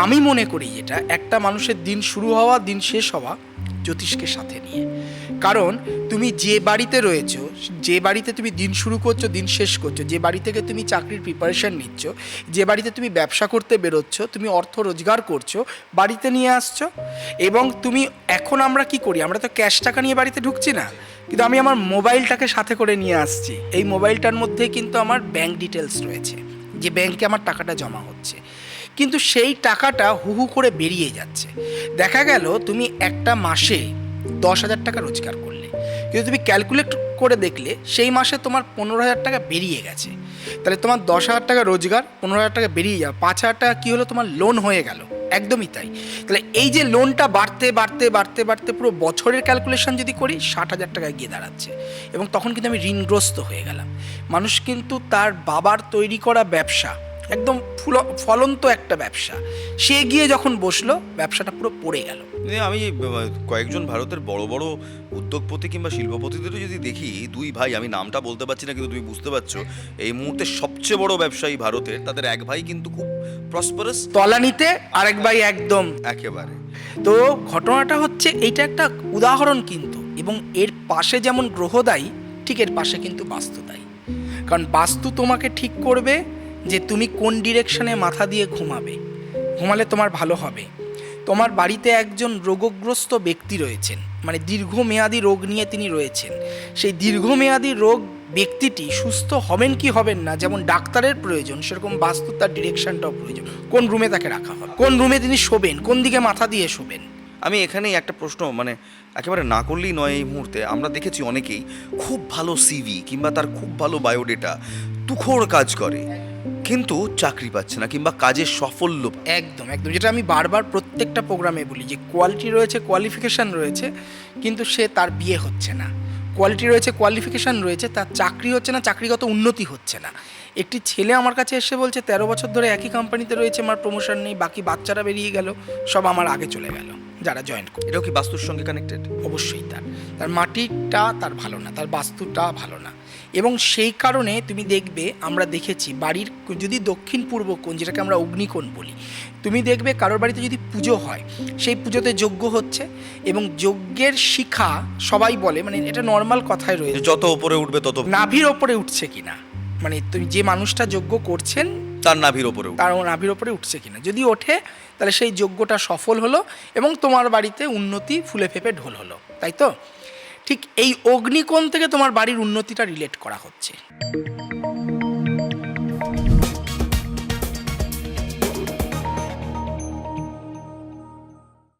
আমি মনে করি যেটা একটা মানুষের দিন শুরু হওয়া দিন শেষ হওয়া জ্যোতিষকে সাথে নিয়ে। কারণ তুমি যে বাড়িতে রয়েছো, যে বাড়িতে তুমি দিন শুরু করছো দিন শেষ করছো, যে বাড়ি থেকে তুমি চাকরির প্রিপারেশন নিচ্ছ, যে বাড়িতে তুমি ব্যবসা করতে বেরোচ্ছ, তুমি অর্থ রোজগার করছো, বাড়িতে নিয়ে আসছো। এবং তুমি এখন আমরা কি করি, আমরা তো ক্যাশ টাকা নিয়ে বাড়িতে ঢুকছি না, কিন্তু আমি আমার মোবাইলটাকে সাথে করে নিয়ে আসছি। এই মোবাইলটার মধ্যে কিন্তু আমার ব্যাংক ডিটেলস রয়েছে, যে ব্যাংকে আমার টাকাটা জমা হচ্ছে। কিন্তু সেই টাকাটা হু হু করে বেরিয়ে যাচ্ছে। দেখা গেল তুমি একটা মাসে 10,000 টাকা রোজগার করলে, কিন্তু তুমি ক্যালকুলেট করে দেখলে সেই মাসে তোমার 15,000 টাকা বেরিয়ে গেছে। তাহলে তোমার 10,000 টাকা রোজগার, 15,000 টাকা বেরিয়ে যাওয়া, 5,000 টাকা কী হলো, তোমার লোন হয়ে গেল। একদমই তাই। তাহলে এই যে লোনটা বাড়তে বাড়তে বাড়তে বাড়তে পুরো বছরের ক্যালকুলেশন যদি করি 60,000 টাকায় গিয়ে দাঁড়াচ্ছে। এবং তখন কিন্তু আমি ঋণগ্রস্ত হয়ে গেলাম। মানুষ কিন্তু তার বাবার তৈরি করা ব্যবসা, একদম ফলন্ত একটা ব্যবসা, সে গিয়ে যখন বসলো ব্যবসাটা পুরো পড়ে গেল। আমি কয়েকজন ভারতের বড় বড় উদ্যোগপতি কিংবা শিল্পপতিদেরও যদি দেখি, দুই ভাই, আমি নামটা বলতে পারছি না কিন্তু তুমি বুঝতে পারছো, এই মুহূর্তে সবচেয়ে বড় ব্যবসায়ী ভারতের, তাদের এক ভাই কিন্তু খুব প্রসপারাস, তলানিতে আরেক ভাই একদম একেবারে। তো ঘটনাটা হচ্ছে এইটা একটা উদাহরণ কিন্তু। এবং এর পাশে যেমন গ্রহ দায়ী, ঠিক এর পাশে কিন্তু বাস্তু দায়ী। কারণ বাস্তু তোমাকে ঠিক করবে যে তুমি কোন ডিরেকশনে মাথা দিয়ে ঘুমালে তোমার ভালো হবে। তোমার বাড়িতে একজন রোগগ্রস্ত ব্যক্তি রয়েছেন, মানে দীর্ঘমেয়াদী রোগ নিয়ে তিনি রয়েছেন। সেই দীর্ঘমেয়াদী রোগ ব্যক্তিটি সুস্থ হবেন কি হবেন না, যেমন ডাক্তারের প্রয়োজন, সেরকম বাস্তু তার ডিরেকশনটাও প্রয়োজন। কোন রুমে তাকে রাখা হবে, কোন রুমে তিনি শোবেন, কোন দিকে মাথা দিয়ে শোবেন। আমি এখানেই একটা প্রশ্ন, মানে একেবারে না করলেই নয়, এই মুহূর্তে আমরা দেখেছি অনেকেই খুব ভালো সিভি কিংবা তার খুব ভালো বায়োডেটা, তুখোড় কাজ করে, কিন্তু চাকরি পাচ্ছে না কিংবা কাজের সাফল্য। একদম একদম, যেটা আমি বারবার প্রত্যেকটা প্রোগ্রামে বলি, যে কোয়ালিটি রয়েছে, কোয়ালিফিকেশান রয়েছে, কিন্তু সে তার বিয়ে হচ্ছে না। কোয়ালিটি রয়েছে, কোয়ালিফিকেশান রয়েছে, তার চাকরি হচ্ছে না, চাকরিগত উন্নতি হচ্ছে না। একটি ছেলে আমার কাছে এসে বলছে 13 বছর ধরে একই কোম্পানিতে রয়েছে, আমার প্রমোশন নেই, বাকি বাচ্চারা বেরিয়ে গেল, সব আমার আগে চলে গেল যারা জয়েন করে। এটাও কি বাস্তুর সঙ্গে কানেক্টেড? অবশ্যই তার মাটিটা তার ভালো না, তার বাস্তুটা ভালো না। এবং সেই কারণে তুমি দেখবে, আমরা দেখেছি বাড়ির যদি দক্ষিণ পূর্ব কোণ, যেটাকে আমরা অগ্নিকোণ বলি, তুমি দেখবে কারোর বাড়িতে যদি পুজো হয়, সেই পুজোতে যজ্ঞ হচ্ছে, এবং যজ্ঞের শিখা সবাই বলে, মানে এটা নর্মাল কথায় রয়েছে, যত উপরে উঠবে তত নাভির ওপরে উঠছে কিনা, মানে তুমি যে মানুষটা যজ্ঞ করছেন তার নাভির ওপরে, তার নাভির ওপরে উঠছে কিনা। যদি ওঠে তাহলে সেই যজ্ঞটা সফল হলো এবং তোমার বাড়িতে উন্নতি ফুলে ফেপে ঢোল হলো, তাই তো? ঠিক এই অগ্নিকোণ থেকে তোমার বাড়ির উন্নতিটা রিলেট করা হচ্ছে।